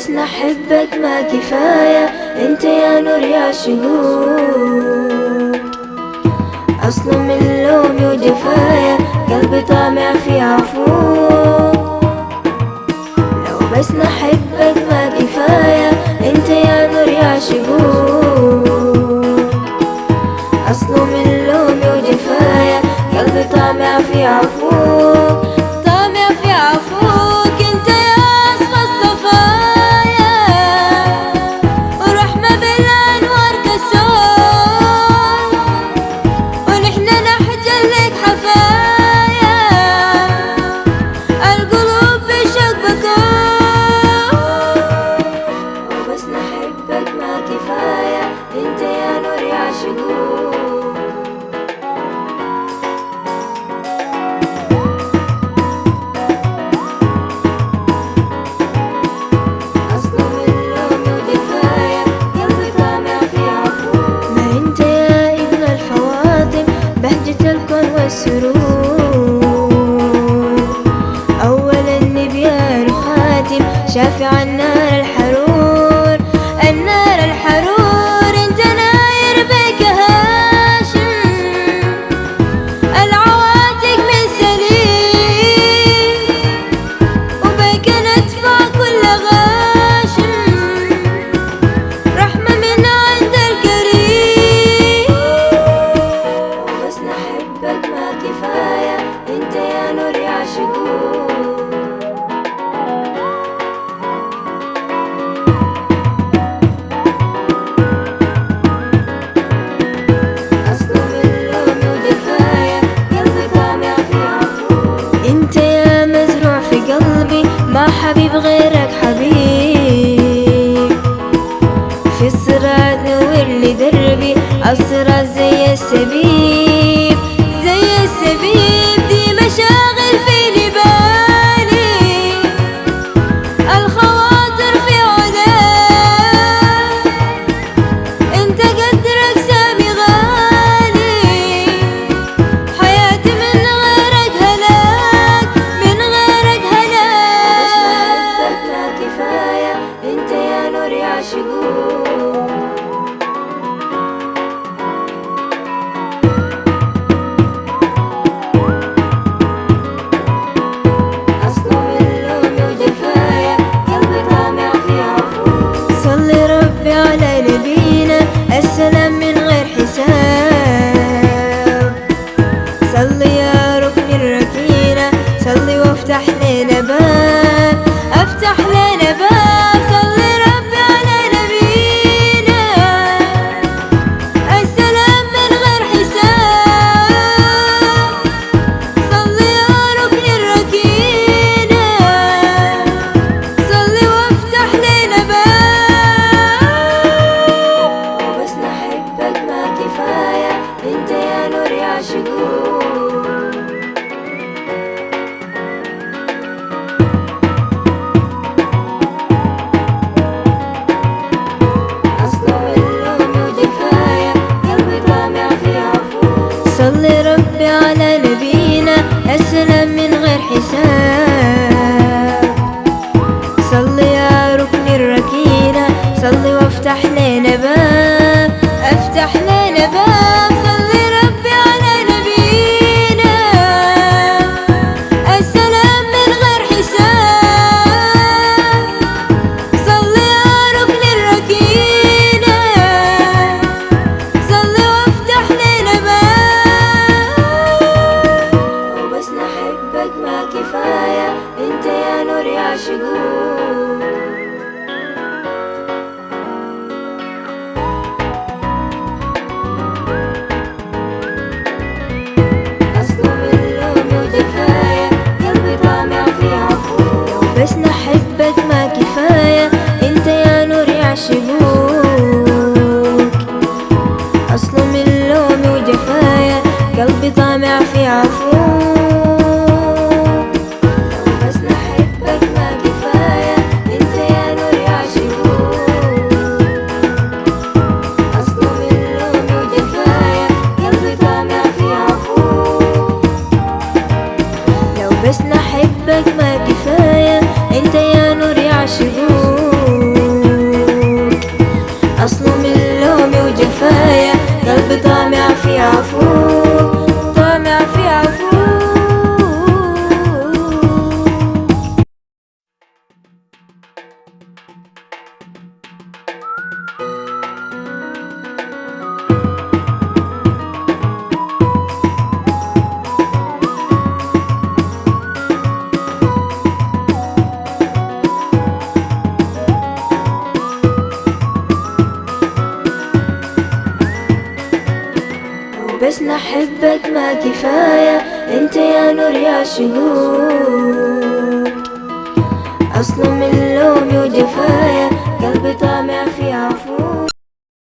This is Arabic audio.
بس نحبك ما كفاية، انت يا نور يا شهود. أصله من لومي وجفايا قلبي طامع في عفوك. لو بس نحبك ما كفاية، انت يا نور يا شهود. أصله من لومي وجفايا قلبي طامع في عفوك، طامع في عفوك. انت يا أصفى الصفايا ورحمة بالأنوار كسور، ونحن نحجل لك حفايا القلوب بشوق بكور. وبس نحبك ما كفاية، انت يا نور يا شهود. أول النبيان خاتم شافع النار الحرور، النار الحرور. انت ناير بك هاشم العواتق من سليم، وبك ندفع كل غاشم رحمة من عند الكريم. وبس نحبك ما كفاية، انت يا نور يا شهود. أصله من لومي وجفايا قلبي طامع في عفوك. انت يا مزروع في قلبي، ما حبيب غيرك حبيب. في الصراط نور لي دربي، الصراط زي السبيب، زي السبيب. دي مشاغل في بالي، الخواطر في علاك. انت قدرك سامي غالي، حياتي من غيرك هلاك، من غيرك هلاك. بس نحبك ما كفاية، انت يا نور يا شهود. السلام من غير حساب، صلي يا ركن الركينة، صلي وافتح لنا باب، افتح لنا باب. صلي ربي على نبينا، السلام من غير حساب، صلي يا ركن الركينة، صلي وافتح لنا باب. انت يا نور يا شهود. أصله من لومي وجفايا قلبي طامع في عفوك. صلي ربي على نبينا، السلام من غير حساب، صلي يا ركن الركينة، صلي وافتح لنا باب، افتح لنا باب. صلي ربي على نبينا، السلام من غير حساب، صلي يا ركن الركينة، صلي وافتح لنا باب. وبس نحبك ما كفاية، انت يا نور يا شهود. بس نحبك ما كفاية، انت يا نور يا شهود. أصله من لومي وجفايا قلبي طامع في عفوك. بس نحبك ما كفاية، انت يا نور يا شهود. أصله من لومي وجفايا قلبي طامع في عفوك. لو بس نحبك ما كفاية، انت يا نور يا شهود. طامع في عفوك، طامع في عفوك. بس نحبك ما كفاية، انت يا نور يا شهود، أصل من